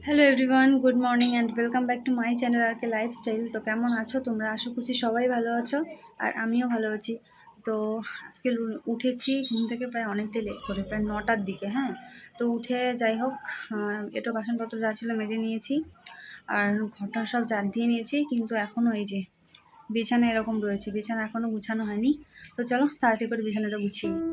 Hello everyone, good morning and welcome back to my channel R K lifestyle. তো কেমন আছো তোমরা? আশা করছি সবাই ভালো আছো আর আমিও ভালো আছি। তো আজকে উঠেছি ঘুম থেকে প্রায় অনেকটাই লেট করে, প্রায় 9টার দিকে। হ্যাঁ, তো উঠে যাই হোক, একটু বাসনপত্র যা ছিল মেজে নিয়েছি আর ঘরটা সব ঝাড় দিয়ে নিয়েছি, কিন্তু এখনও এই যে বিছানা এরকম রয়েছে, বিছানা এখনও গুছানো হয়নি। তো চলো তাড়াতাড়ি করে বিছানাটা গুছিয়ে নিই।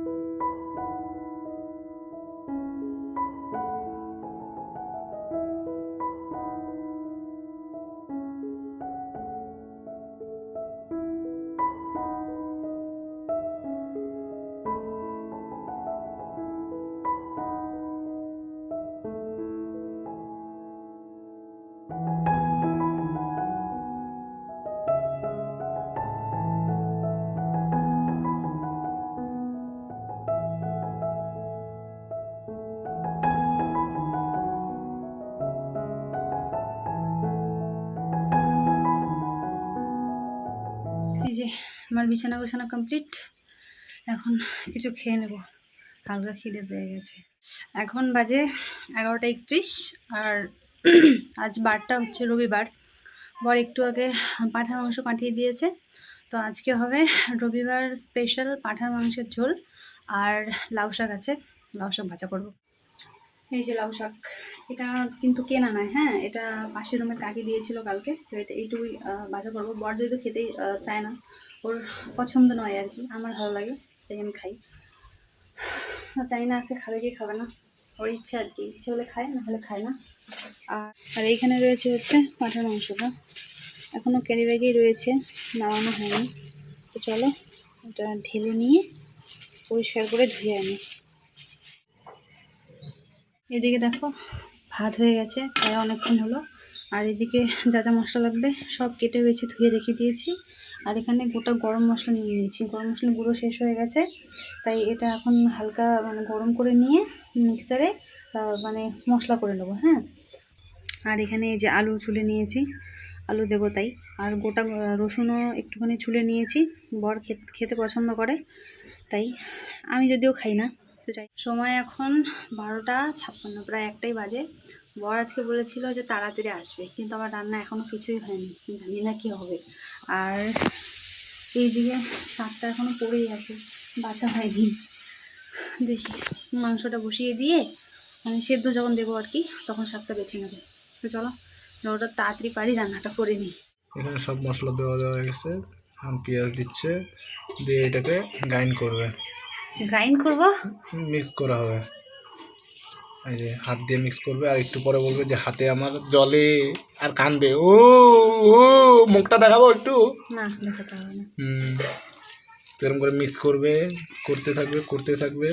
এই যে আমার বিছানা গোছানো কমপ্লিট। এখন কিছু খেয়ে নেব, হালকা খিদে পেয়ে গেছে। এখন বাজে 11টা 31। আর আজ বারটা হচ্ছে রবিবার। বর একটু আগে পাঁঠার মাংস পাঠিয়ে দিয়েছে। তো আজকে হবে রবিবার স্পেশাল পাঁঠার মাংসের ঝোল আর লাউ শাক আছে, লাউ শাক ভাজা করবো। এই যে লাউ শাক, এটা কিন্তু কেনা নয়। হ্যাঁ, এটা পাশের রুমে কাকি দিয়েছিল কালকে। তো এটা এইটুকুই ভাজা করবো। বর যেহেতু খেতেই চায় না, ওর পছন্দ নয় আর কি, আমার ভালো লাগে তাই আমি খাই। জানি না আজকে খাবে কি খাবে না, ওর ইচ্ছে আর কি, ইচ্ছে হলে খায়, না হলে খায় না। আর এইখানে রয়েছে হচ্ছে পাঁঠার মাংসটা, এখনও ক্যারি ব্যাগেই রয়েছে, নামানো হয়নি। তো চলো এটা ঢেলে নিয়ে পরিষ্কার করে ধুয়ে আনি। এদিকে দেখো ভাত হয়ে গেছে, প্রায় অনেকক্ষণ হলো। আর এদিকে যা যা মশলা লাগবে সব কেটে বেছে ধুয়ে রেখে দিয়েছি। আর এখানে গোটা গরম মশলা নিয়ে নিয়েছি, গরম মশলা গুঁড়ো শেষ হয়ে গেছে, তাই এটা এখন হালকা গরম করে নিয়ে মিক্সারে মানে মশলা করে নেবো। হ্যাঁ, আর এখানে এই যে আলু ছুলে নিয়েছি, আলু দেবো তাই। আর গোটা রসুনও একটুখানি ছুলে নিয়েছি, বর খেতে পছন্দ করে তাই, আমি যদিও খাই না। তো যাই, সময় এখন 12টা 56, প্রায় 1টাই বাজে। বর আজকে বলেছিল যে তাড়াতাড়ি আসবে, কিন্তু আমার রান্না এখনও কিছুই হয়নি, জানি না কী হবে। আর এইদিকে শাকটা এখনও পড়েই আছে, বাছা হয়নি। দেখি মাংসটা বসিয়ে দিয়ে মানে সেদ্ধ যখন দেবো আর কি, তখন শাকটা বেছে নেবো। তো চলো ওটা তাড়াতাড়ি পারি রান্নাটা করে নিই। এখানে সব মশলা দেওয়া হয়ে গেছে, এখন পেঁয়াজ দিচ্ছে, দিয়ে এটাকে গ্রাইন্ড করবে, গ্রাইন্ড করবো, মিক্স করা হবে। এই যে হাত দিয়ে মিক্স করবে, আর একটু পরে বলবে যে হাতে আমার জলে, আর কানবে ও ও, মুখটা দেখাবো একটু, না দেখাতে হবে না। তো এরকম করে মিক্স করবে, করতে থাকবে।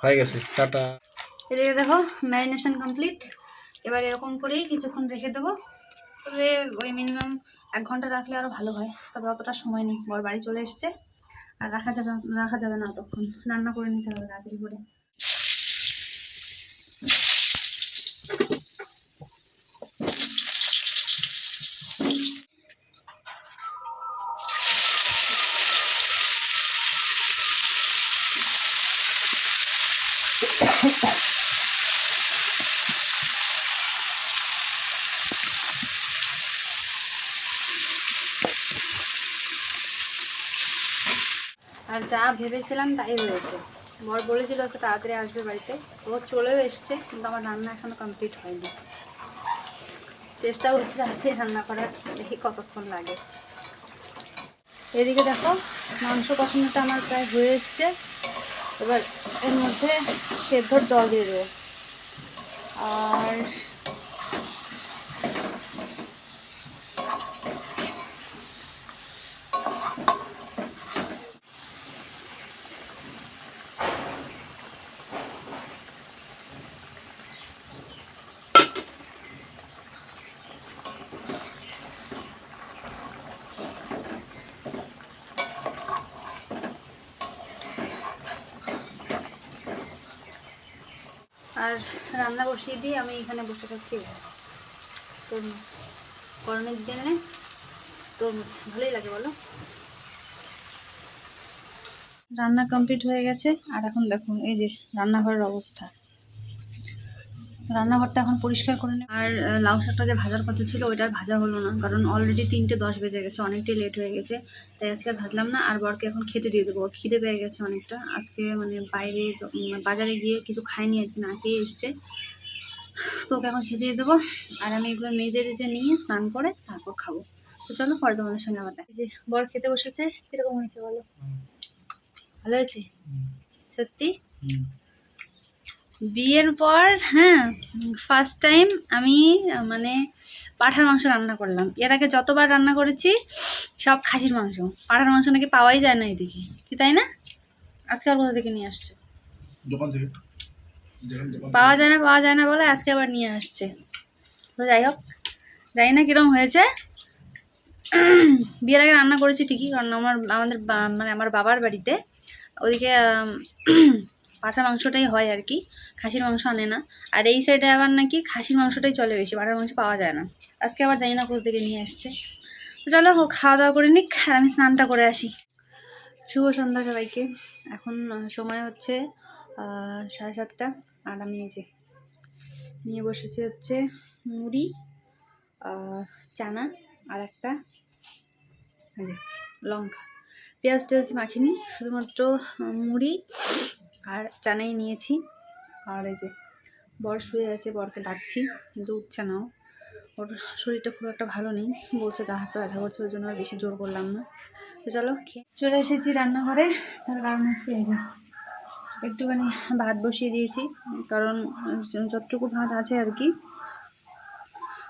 হয়ে গেছে, টাটা। এদিকে দেখো ম্যারিনেশন কমপ্লিট। এবার এরকম করেই কিছুক্ষণ রেখে দেবো, তবে ওই মিনিমাম 1 ঘন্টা রাখলে আরও ভালো হয়। তবে অতটা সময় নেই, বর বাড়ি চলে এসছে, আর রাখা যাবে না তখন, রান্না করে নিতে হবে তাড়াতাড়ি করে। আর যা ভেবেছিলাম তাই হয়েছে। বর বলেছিল একটু তাড়াতাড়ি আসবে বাড়িতে, ও চলেও এসছে, কিন্তু আমার রান্না এখনও কমপ্লিট হয়নি। চেষ্টা করছি তাড়াতাড়ি রান্না করার, দেখি কতক্ষণ লাগে। এদিকে দেখো মাংস কষানোটা আমার প্রায় হয়ে এসছে। এবার এর মধ্যে সেদ্ধর জল দিয়ে দেবো। আর আর রান্না বসিয়ে দিয়ে আমি এখানে বসে থাকছি। তরমুজ গরমের দিনে তরমুজ ভালোই লাগে বলো। রান্না কমপ্লিট হয়ে গেছে, আর এখন দেখুন এই যে রান্নাঘরের অবস্থা। রান্নাঘরটা এখন পরিষ্কার করে নেব। আর লাউ শাকটা যে ভাজার কথা ছিল ওইটা আর ভাজা হলো না, কারণ অলরেডি 3:10 বেজে গেছে, অনেকটাই লেট হয়ে গেছে। তাই আজকে আর ভাজলাম না। আর বরকে এখন খেতে দিয়ে দেবো, ওর খিদে পেয়ে গেছে অনেকটা। আজকে মানে বাইরে বাজারে গিয়ে কিছু খাইনি আর কি, না খেয়ে এসছে। তো ওকে এখন খেতে দিয়ে দেবো। আর আমি এগুলো মেজে টেজে নিয়ে স্নান করে তারপর খাবো। তো চলো পরে তোমাদের সঙ্গে আবার দেখা। এই যে বর খেতে বসেছে, কিরকম হয়েছে বলো? ভালো হয়েছে সত্যি? বিয়ের পর হ্যাঁ ফার্স্ট টাইম আমি মানে পাঁঠার মাংস রান্না করলাম। এর আগে যতবার রান্না করেছি সব খাসির মাংস। পাঁঠার মাংস নাকি পাওয়াই যায় না এদিকে, কি তাই না? আজকে আর কোথা থেকে নিয়ে আসছে? দোকান থেকে পাওয়া যায় না বলে আজকে আবার নিয়ে আসছে। তো যাই হোক, জানি না কিরম হয়েছে। বিয়ের আগে রান্না করেছি ঠিকই, কারণ মানে আমার বাবার বাড়িতে ওদিকে পাঁঠার মাংসটাই হয় আর কি, খাসির মাংস আনে না। আর এই সাইডে আবার নাকি খাসির মাংসটাই চলে বেশি, পাঁঠার মাংস পাওয়া যায় না। আজকে আবার জানি না কোথা থেকে নিয়ে আসছে। তো চলো খাওয়া দাওয়া করে নিক, আর আমি স্নানটা করে আসি। শুভ সন্ধ্যা সবাইকে। এখন সময় হচ্ছে 7:30, আর আমি এই যে নিয়ে বসেছি হচ্ছে মুড়ি, চানা, আর একটা লঙ্কা। পেঁয়াজ টেয়াজ মাখিনি, শুধুমাত্র মুড়ি আর চানাই নিয়েছি। আর এই যে বর শুয়ে আছে, বরকে ডাকছি কিন্তু উঠছে না। ওর শরীরটা খুব একটা ভালো নেই, বলছে গা হাত ব্যথা করছে, ওই জন্য আর বেশি জোর করলাম না। তো চলো চলে এসেছি রান্নাঘরে। তার কারণ হচ্ছে এই যে একটুখানি ভাত বসিয়ে দিয়েছি, কারণ যতটুকু ভাত আছে আর কি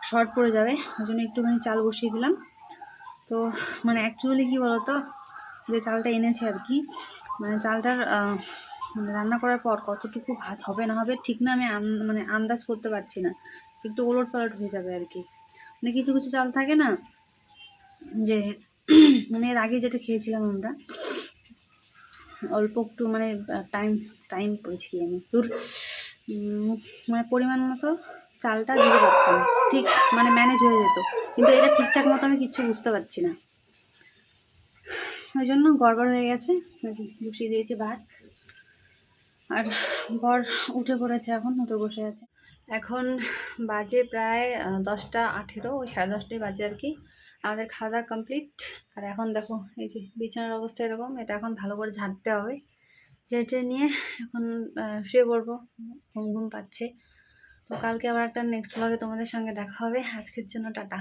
শর্ট পড়ে যাবে, ওই জন্য একটুখানি চাল বসিয়ে দিলাম। তো মানে অ্যাকচুয়ালি কী বলতো, যে চালটা এনেছে আর কি, মানে চালটার মানে রান্না করার পর কতটুকু ভাত হবে না হবে ঠিক না, আমি মানে আন্দাজ করতে পারছি না। একটু ওলট পালট হয়ে যাবে আর কি। মানে কিছু কিছু চাল থাকে না যে মানে এর আগে যেটা খেয়েছিলাম আমরা, অল্প একটু মানে টাইম পড়েছি কি আমি তোর মানে পরিমাণ মতো চালটা দিতে পারতাম, ঠিক মানে ম্যানেজ হয়ে যেত। কিন্তু এটা ঠিকঠাক মতো আমি কিচ্ছু বুঝতে পারছি না, ওই জন্য গড়বড় হয়ে গেছে। বসিয়ে দিয়েছি ভাত। আর বর উঠে পড়েছে, এখন উঠে বসে আছে। এখন বাজে প্রায় 10:18, ওই 10:30টাই বাজে আর কি। আমাদের খাওয়া দাওয়া কমপ্লিট। আর এখন দেখো এই যে বিছানার অবস্থা এরকম, এটা এখন ভালো করে ঝাড়তে হবে। ঝেঁটে নিয়ে এখন শুয়ে পড়বো, ঘুম ঘুম পাচ্ছে। তো কালকে আবার একটা নেক্সট ব্লগে তোমাদের সঙ্গে দেখা হবে। আজকের জন্য টাটা।